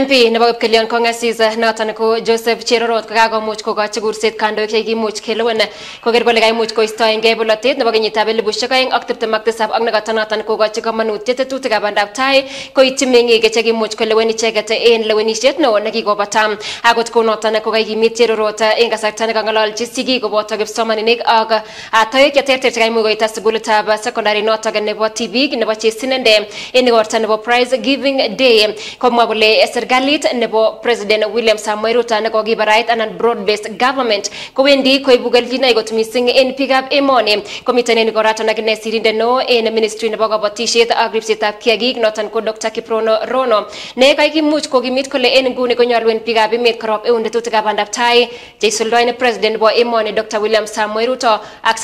MP nebo Kipkelion Kongasis noton ko Joseph Cherorot kokakomuch kokochi kurset kandoik chekimuch kelewen koker kole kaimuch koistoengei bolotet nebo kenyitab 2027 ak nekata noton kokochi kamanutiet tetutikab bandab tai koityi meng'ik chekimuch kolewen icheket en lewenisiet neo nekikobata. Akot kounoton kokakimit Cherorot en kasarta nekang'ololchi sigik koboto kipsomaninik ak toek cheterter chekaimuch koita sukulitab secondary noton nebo tibik nebo Chesinende en igorta nebo Prize Giving Day, komwa kole serikalit nebo President William Samoei Ruto nekokibarait anan broad based government kowendi koibu kelchinoik kot mising en biikab emoni. Komiten en igoratan akine sirindet neo en ministry nebo kabatisiet ak ripsetab kiagik noton ko Dr. Kiprono Rono ne kaikimuch kokimit kole en nguni konyolu en biikab emet korop eun tetutikab bandab tai cheisuldoen president nebo emoni Dr. William Samoei Ruto ak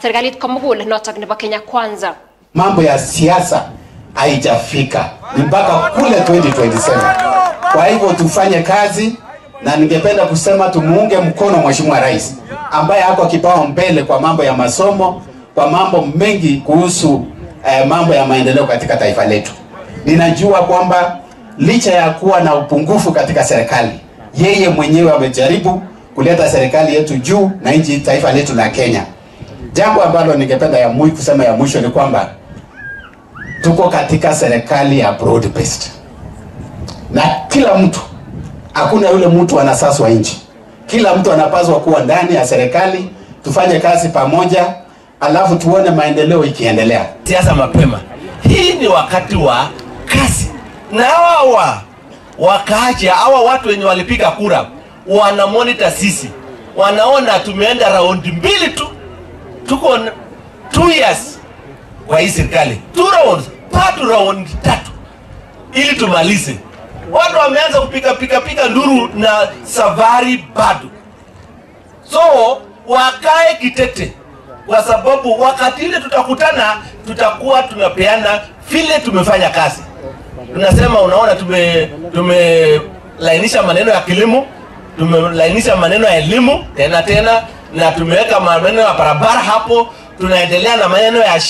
serikalit komugul noton nebo Kenya Kwanza. Mambo ya siasa haijafika ni mpaka kule 2027. Kwa hivyo tufanye kazi, na ningependa kusema tumuunge mkono Mheshimiwa Rais ambaye hako kipao mbele kwa mambo ya masomo, kwa mambo mengi kuhusu mambo ya maendeleo katika taifa letu. Ninajua kwamba licha ya kuwa na upungufu katika serikali, yeye mwenyewe amejaribu kuleta serikali yetu juu na nchi taifa letu la Kenya. Jambo ambalo ningependa kusema ya mwisho ni kwamba tuko katika serikali ya broad based. Na kila mtu, hakuna yule mtu anasaswa nchi. Kila mtu anapaswa kuwa ndani ya serikali, tufanye kazi pamoja, alafu tuone maendeleo ikiendelea. Siasa mapema. Hii ni wakati wa kazi. Na hawa wakaaji, hawa watu wenye walipiga kura, wana monitor sisi. Wanaona tumeenda round 2 tu. Tuko 2 years kwa hii serikali. 2 rounds, part round 3 ili tumalize. Watu wameanza kupika nduru na safari bado. So wakae kitete, kwa sababu wakati ile tutakutana tutakuwa tunapeana vile tumefanya kazi. Tunasema unaona tumelainisha maneno ya kilimo, tumelainisha maneno ya elimu tena na tumeweka maneno ya barabara hapo, tunaendelea na maneno ya